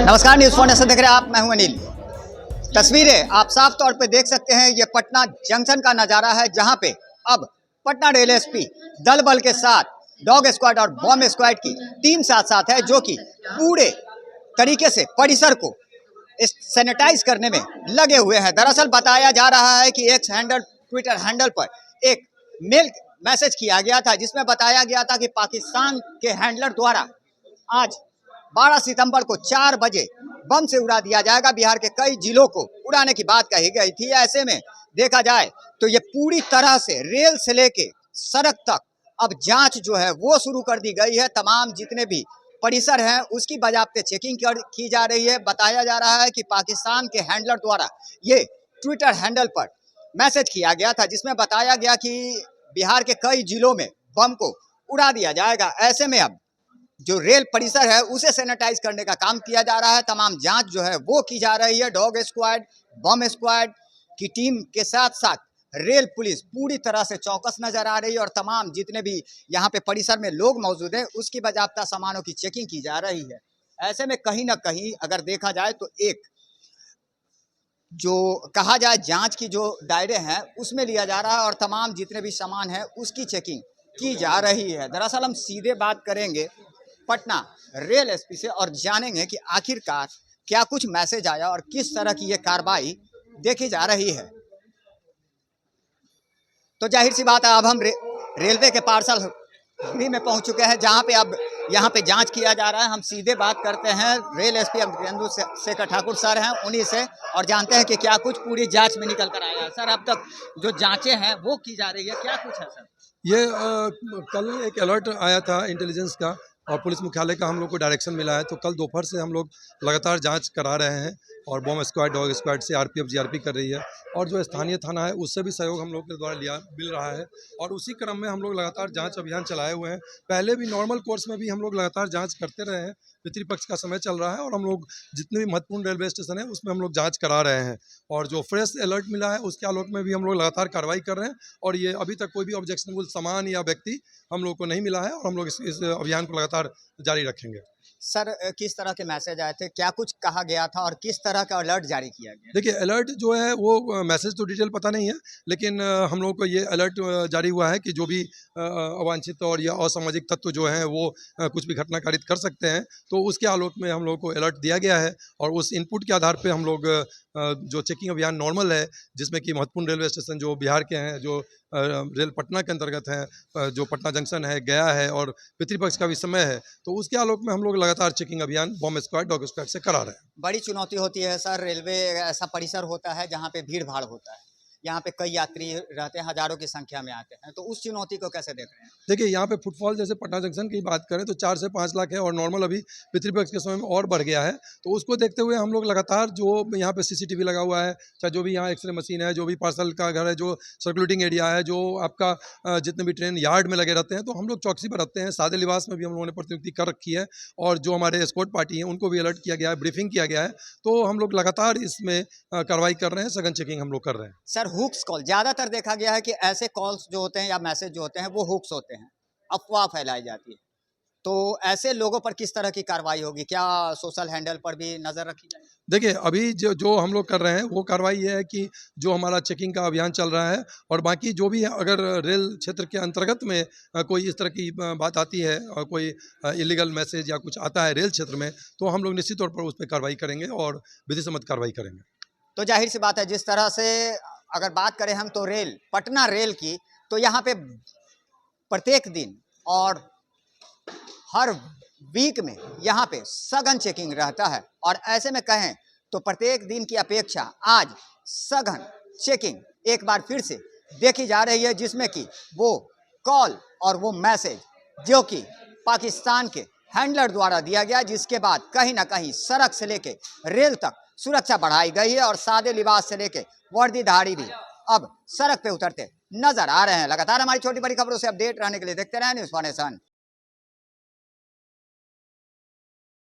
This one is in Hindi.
नमस्कार, न्यूज़ फाउंडेशन देख रहे हैं आप। मैं हूं अनिल। तस्वीरें आप साफ तौर पे देख सकते हैं। ये पटना जंक्शन का नज़ारा है, जहां पे अब पटना रेल एसपी दल बल के साथ डॉग स्क्वाड और बॉम्ब स्क्वाड की टीम साथ साथ है, जो कि पूरे तरीके से परिसर को सैनिटाइज करने में लगे हुए हैं। दरअसल बताया जा रहा है कि एक ट्विटर हैंडल पर एक मेल मैसेज किया गया था, जिसमें बताया गया था कि पाकिस्तान के हैंडलर द्वारा आज 12 सितंबर को 4 बजे बम से उड़ा दिया जाएगा। बिहार के कई जिलों को उड़ाने की बात कही गई थी। ऐसे में देखा जाए तो ये पूरी तरह से रेल से लेके सड़क तक अब जांच जो है वो शुरू कर दी गई है। तमाम जितने भी परिसर हैं उसकी बाजाब्ते चेकिंग की जा रही है। बताया जा रहा है कि पाकिस्तान के हैंडलर द्वारा ये ट्विटर हैंडल पर मैसेज किया गया था, जिसमें बताया गया कि बिहार के कई जिलों में बम को उड़ा दिया जाएगा। ऐसे में अब जो रेल परिसर है उसे सैनिटाइज करने का काम किया जा रहा है। तमाम जांच जो है वो की जा रही है। डॉग स्क्वाड, बम स्क्वाड की टीम के साथ साथ रेल पुलिस पूरी तरह से चौकस नजर आ रही है, और तमाम जितने भी यहाँ पे परिसर में लोग मौजूद हैं उसकी बाजाब्ता सामानों की चेकिंग की जा रही है। ऐसे में कहीं ना कहीं अगर देखा जाए तो एक जो कहा जाए जांच की जो दायरे हैं उसमें लिया जा रहा है, और तमाम जितने भी सामान हैं उसकी चेकिंग की जा रही है। दरअसल हम सीधे बात करेंगे पटना रेल एसपी से और जानेंगे कि आखिरकार क्या कुछ मैसेज आया और किस तरह की ये कार्रवाई देखी जा रही है। तो जाहिर सी बात है, अब हम रेलवे के पार्सल गृह में पहुंच चुके हैं, जहां पे अब यहाँ पे जांच किया जा रहा है। हम सीधे बात करते हैं rail SP Amarendu Shekhar Thakur sir हैं उन्हीं से, और जानते हैं कि क्या कुछ पूरी जांच में निकल कर आया है। सर, अब तक जो जांचें हैं वो की जा रही है, क्या कुछ है सर? ये कल एक अलर्ट आया था इंटेलिजेंस का और पुलिस मुख्यालय का हम लोग को डायरेक्शन मिला है, तो कल दोपहर से हम लोग लगातार जांच करा रहे हैं, और बॉम्ब स्क्वाड, डॉग स्क्वाड से आरपीएफ जीआरपी कर रही है, और जो स्थानीय थाना है उससे भी सहयोग हम लोग के द्वारा मिल रहा है, और उसी क्रम में हम लोग लगातार जांच अभियान चलाए हुए हैं। पहले भी नॉर्मल कोर्स में भी हम लोग लगातार जाँच करते रहे हैं। पितृपक्ष का समय चल रहा है और हम लोग जितने भी महत्वपूर्ण रेलवे स्टेशन है उसमें हम लोग जाँच करा रहे हैं, और जो फ्रेश अलर्ट मिला है उसके आलोक में भी हम लोग लगातार कार्रवाई कर रहे हैं, और ये अभी तक कोई भी ऑब्जेक्शनेबल सामान या व्यक्ति हम लोग को नहीं मिला है, और हम लोग इस अभियान को लगातार जारी रखेंगे। सर, किस तरह के मैसेज आए थे, क्या कुछ कहा गया था और किस तरह का अलर्ट जारी किया गया? देखिए, अलर्ट जो है वो मैसेज तो डिटेल पता नहीं है, लेकिन हम लोग को ये अलर्ट जारी हुआ है कि जो भी अवांछित और या असामाजिक तत्व जो हैं वो कुछ भी घटना कारित कर सकते हैं, तो उसके आलोक में हम लोग को अलर्ट दिया गया है, और उस इनपुट के आधार पे हम लोग जो चेकिंग अभियान नॉर्मल है, जिसमें कि महत्वपूर्ण रेलवे स्टेशन जो बिहार के हैं, जो रेल पटना के अंतर्गत हैं, जो पटना जंक्शन है, गया है, और पितृपक्ष का भी समय है, तो उसके आलोक में हम लोग लगातार चेकिंग अभियान बॉम्ब स्क्वाड, डॉग स्क्वाड से करा रहे हैं। बड़ी चुनौती होती है सर, रेलवे ऐसा परिसर होता है जहाँ पे भीड़ भाड़ होता है, यहाँ पे कई यात्री रहते हैं, हजारों की संख्या में आते हैं, तो उस चुनौती को कैसे देख रहे हैं? देखिए, यहाँ पे फुटफॉल जैसे पटना जंक्शन की बात करें तो 4 से 5 लाख है, और नॉर्मल अभी पितृपक्ष के समय में और बढ़ गया है, तो उसको देखते हुए हम लोग लगातार जो यहाँ पे सीसीटीवी लगा हुआ है, चाहे जो भी यहाँ एक्सरे मशीन है, जो भी पार्सल का घर है, जो सर्कुलेटिंग एरिया है, जो आपका जितने भी ट्रेन यार्ड में लगे रहते हैं, तो हम लोग चौकसी बरतते हैं। सादे लिबास में भी हम लोगों ने प्रतिनियुक्ति कर रखी है, और जो हमारे एस्कॉर्ट पार्टी हैं उनको भी अलर्ट किया गया है, ब्रीफिंग किया गया है, तो हम लोग लगातार इसमें कार्रवाई कर रहे हैं, सघन चेकिंग हम लोग कर रहे हैं। सर, हुक्स कॉल ज़्यादातर देखा गया है कि ऐसे कॉल्स जो होते हैं या मैसेज जो होते हैं वो हुक्स होते हैं, अफवाह फैलाई जाती है, तो ऐसे लोगों पर किस तरह की कार्रवाई होगी? क्या सोशल हैंडल पर भी नज़र रखी जाएगी? देखिए, अभी जो हम लोग कर रहे हैं वो कार्रवाई ये है कि जो हमारा चेकिंग का अभियान चल रहा है, और बाकी जो भी है, अगर रेल क्षेत्र के अंतर्गत में कोई इस तरह की बात आती है और कोई इलीगल मैसेज या कुछ आता है रेल क्षेत्र में, तो हम लोग निश्चित तौर पर उस पर कार्रवाई करेंगे और विधि सम्मत कार्रवाई करेंगे। तो जाहिर सी बात है, जिस तरह से अगर बात करें हम तो पटना रेल की, तो यहाँ पे प्रत्येक दिन और हर वीक में यहाँ पे सघन चेकिंग रहता है, और ऐसे में कहें तो प्रत्येक दिन की अपेक्षा आज सघन चेकिंग एक बार फिर से देखी जा रही है, जिसमें कि वो कॉल और वो मैसेज जो कि पाकिस्तान के हैंडलर द्वारा दिया गया, जिसके बाद कहीं ना कहीं सड़क से लेके रेल तक सुरक्षा बढ़ाई गई है, और सादे लिबास से लेके वर्दीधारी भी अब सड़क पे उतरते नजर आ रहे हैं। लगातार हमारी छोटी बड़ी खबरों से अपडेट रहने के लिए देखते रहें न्यूज़ फाउंडेशन।